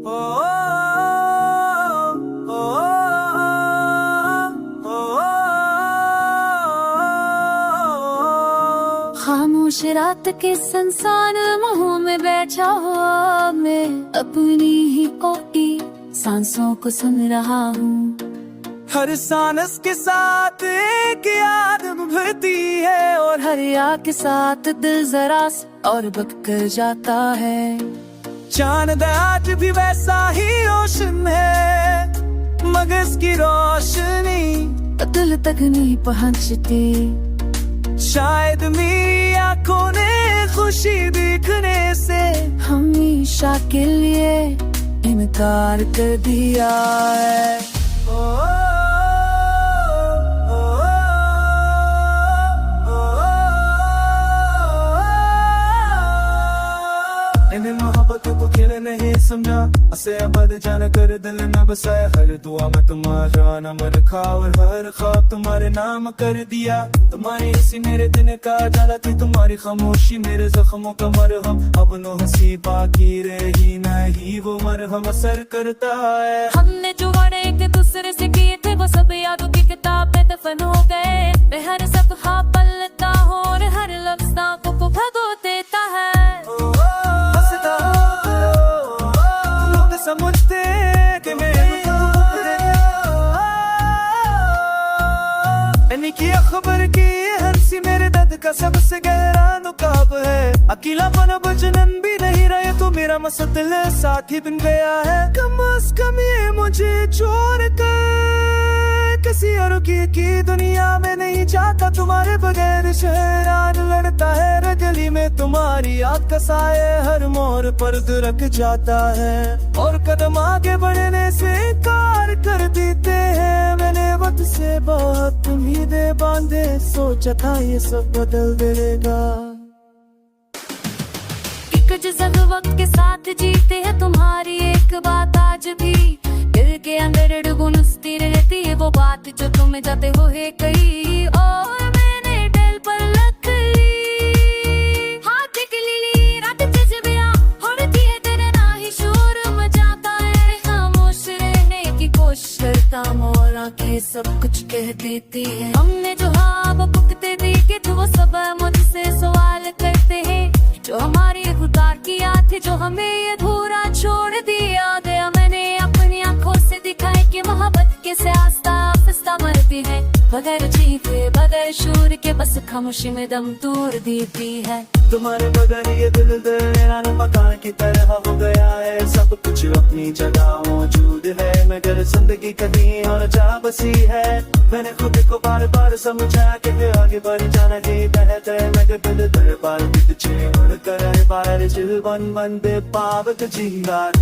ओ, ओ, ओ, खामोश रात के संसान मोह में बैठा हुआ मैं अपनी ही कोटी सांसों को सुन रहा हूँ। हर सांस के साथ एक याद उभरती है और हर याद के साथ दिल जरा और बक कर जाता है। चांद आज भी वैसा ही रोशन है, मगर इसकी रोशनी दिल तक नहीं पहुंचती। शायद मेरी आंखों ने खुशी दिखने से हमेशा के लिए इनकार कर दिया है। मैंने मोहब्बत को खेल नहीं समझा, असे आबाद जान कर दिल न बसाया। हर दुआ में तुम्हारा नाम रखा और हर ख्वाब तुम्हारे नाम कर दिया। तुम्हारी हंसी मेरे दिन का जाला थी, तुम्हारी खामोशी मेरे जख्मों का मरहम। अब नो हंसी बाकी रही नहीं, वो मरहम असर करता है। हमने जो वादे एक दूसरे से किए थे वो सब यादों की किताब में दफन हो गए। मैं हर सफ़हा पलटता हूँ और हर लफ्ज़ आँखों को भगो देता है। समझते कि मैं की खबर की ये हंसी मेरे दर्द का सबसे गहरा नुकाब है। अकेलापन अब जनन भी नहीं रहे तो मेरा मसदिल साथी बन गया है। कम अज कम ये मुझे छोड़ कर किसी और की दुनिया में नहीं जाता। तुम्हारे बगैर शहरान लड़ता है, गली में तुम्हारी याद का साए हर मोड़ पर दुरक जाता है। और कदम आगे बढ़ने से इनकार कर देते हैं। मैंने वक्त से बहुत उम्मीदें बांधे, सोचा था ये सब बदल देगा। जब वक्त के साथ जीते हैं तुम्हारी एक बात आज भी दिल के अंदर डुबुनती रहती है। वो बात जो तुम्हें जाते हो है कई और मैंने दिल पर रख ली। हाथ के लिए रात जज्बिया होती है तेरे ना ही शोर मचाता है। खामोश रहने की कोशिश करता और आंखें सब कुछ कह देती है। हमने जो हाँ पुकते देखे तो वो सब मुझसे सवाल करते हैं। जो हमारी खुदार की याद थी, जो हमें ये अधूरा छोड़ दिया गया। मैंने अपनी आंखों से दिखाई कि मोहब्बत कैसे आस्ता आस्ता मरती है। बगैर जीते बगैर शूर के बस खामोशी में दम तोड़ देती है। तुम्हारे बगैर ये दिल वीरान मकान की तरह हो गया है। सब कुछ अपनी जगह मौजूद है, मगर जिंदगी कहीं और जा बसी है। मैंने खुद को बार बार समझा कि आगे बढ़ जाना ही बेहतर है, मगर दिल दर बार पीछे मुड़ कर बार चिल बन बंद पावक जिंगार।